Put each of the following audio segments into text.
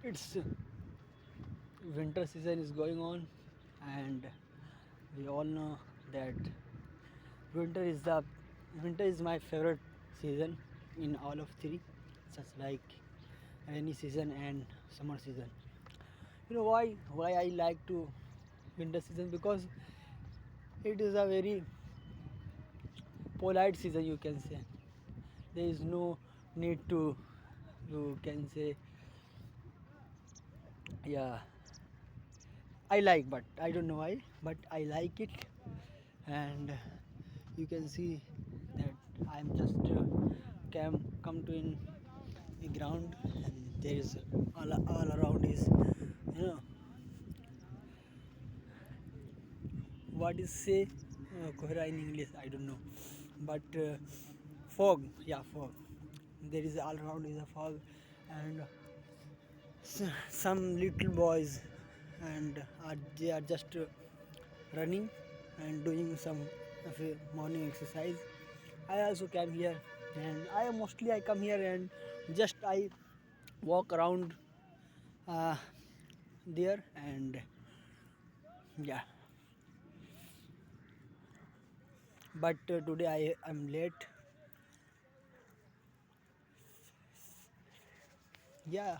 It's winter season is going on, and we all know that winter is the winter is my favorite season in all of three, such like rainy season and summer season. You know why I like to winter season? Because it is a very polite season, you can say. There is no need to, you can say, yeah, I like, but I don't know why, but I like it. And you can see that I'm just come to in a ground, and there is all around is, you know, what is say kohra in English, I don't know, but fog, yeah, fog. There is all around is a fog, and some little boys and they are just running and doing some of a morning exercise. I also came here, and I come here and just I walk around uh, there, and yeah. But today I am late. Yeah,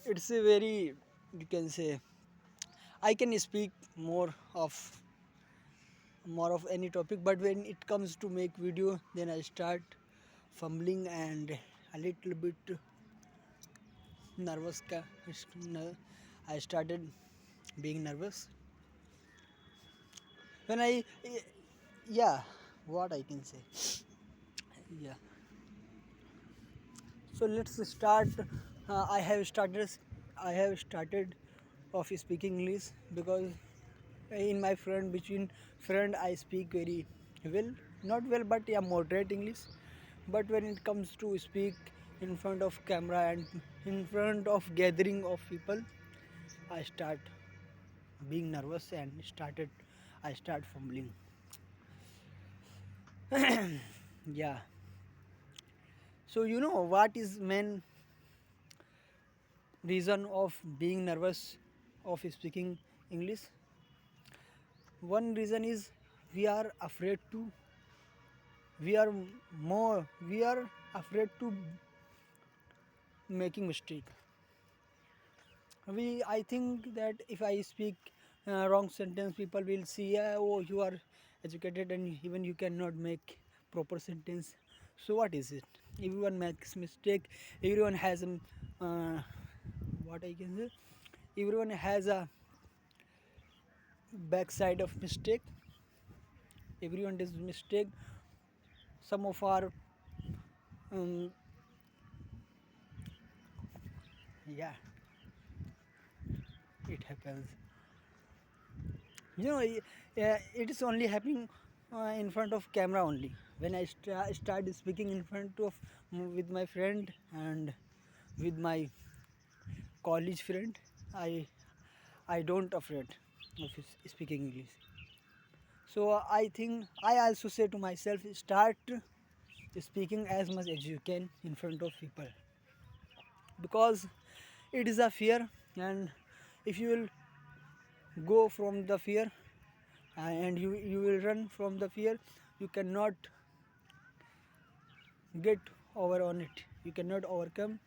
it's a very, you can say, I can speak more of any topic, but when it comes to make video, then I start fumbling and a little bit nervous. I started being nervous when yeah, what I can say, yeah. So let's start. I have started of speaking English because in my friend between friend I speak very well, not well, but yeah, moderate English. But when it comes to speak in front of camera and in front of gathering of people, I start being nervous and I start fumbling. Yeah. So you know what is main reason of being nervous of speaking English? One reason is we are afraid to we are we are afraid to making mistake. I think that if I speak wrong sentence, people will see, yeah, oh, you are educated and even you cannot make proper sentence. So what is it? Everyone makes mistake. Everyone has what I can say, everyone has a backside of mistake. Everyone does mistake. Some of our um, yeah, it happens. You know, it is only happening in front of camera only. When I start speaking in front of with my friend and with my college friend, i I don't afraid of speaking English. So I think I also say to myself, start speaking as much as you can in front of people, because it is a fear. And if you will go from the fear, and you will run from the fear, you cannot get over on it, you cannot overcome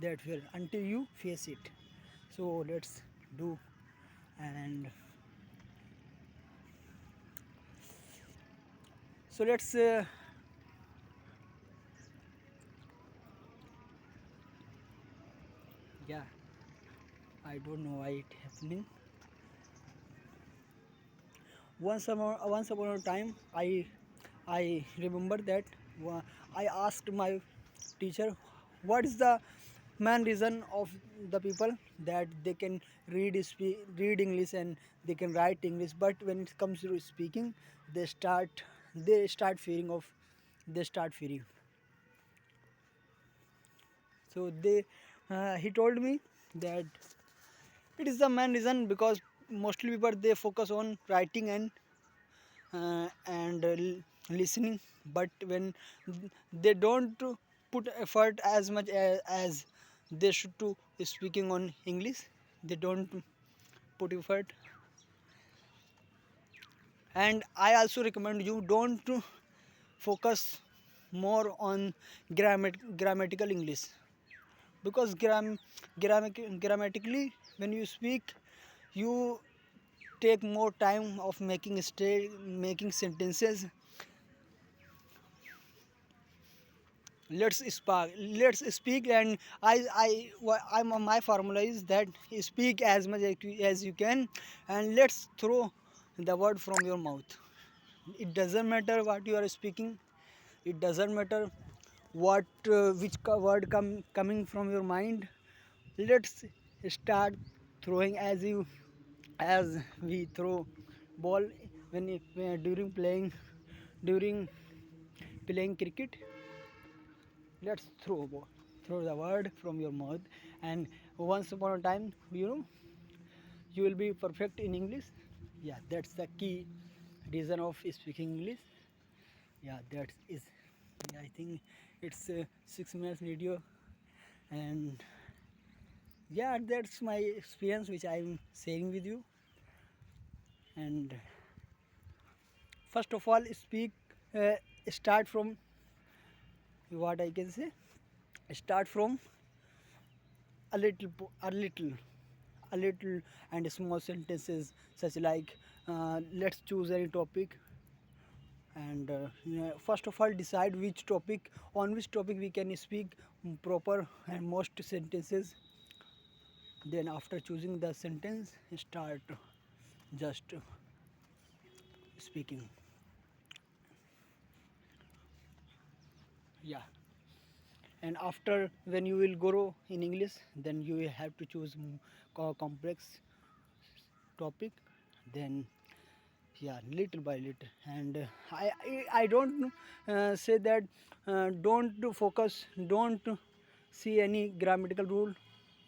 that fear until you face it. So let's do. And so let's yeah, I don't know why it happening. Once upon a time, I remember that I asked my teacher, what is the main reason of the people that they can read English and they can write English, but when it comes to speaking, they start fearing of they start fearing. So he told me that it is the main reason because mostly people they focus on writing and listening, but when they don't put effort as much as they should to speaking on English. They don't put effort. And I also recommend you don't focus more on grammatical English, because grammatically when you speak, you take more time of making sentences. Let's speak, and my formula is that speak as much as you can, and let's throw the word from your mouth. It doesn't matter what you are speaking. It doesn't matter what word coming from your mind. Let's start throwing as we throw ball during playing cricket. Let's throw the word from your mouth, and once upon a time, you will be perfect in English. Yeah, that's the key reason of speaking English. Yeah, that is. Yeah, I think it's a 6 minutes video, and yeah, that's my experience which I'm sharing with you. And first of all, uh, start from what I can say. Start from a little and small sentences, such like let's choose any topic, and first of all decide which topic we can speak proper and most sentences. Then after choosing the sentence, start just speaking. Yeah, and after when you will grow in English, then you will have to choose complex topic. Then yeah, little by little. And I don't say that don't focus, don't see any grammatical rule.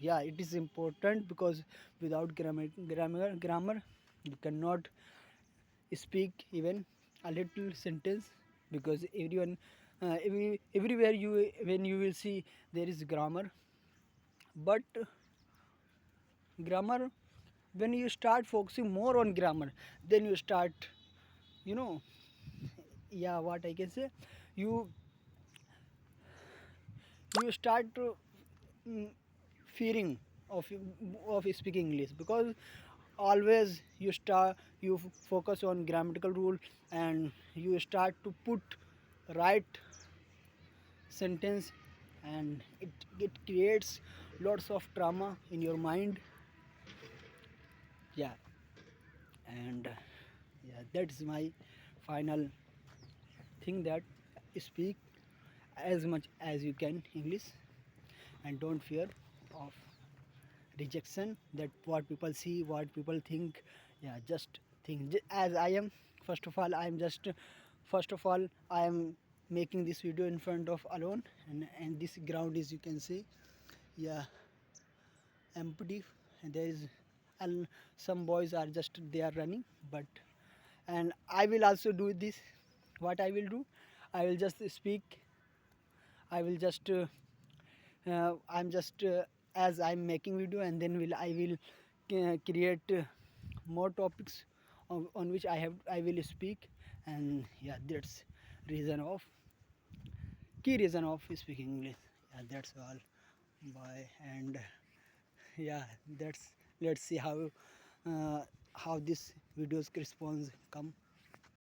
Yeah, it is important, because without grammar you cannot speak even a little sentence, because everywhere you when you will see there is grammar. But grammar, when you start focusing more on grammar, then you start, you know yeah, what I can say, you you start mm, fearing of speaking English, because always you focus on grammatical rule, and you start to put right sentence, and it creates lots of trauma in your mind. Yeah, and yeah, that's my final thing, that speak as much as you can English, and don't fear of rejection, that what people see, what people think. Yeah, just think as I am. First of all I am making this video in front of alone, and this ground is, you can see, yeah, empty. And there is some boys are just they are running, but and I will also do this. What I will do, I will just speak. I will just I'm just as I'm making video, and then will I will create more topics on which I will speak. And yeah, that's reason of key reason of speaking English. Yeah, that's all. Bye. And yeah, that's let's see how this video's response come.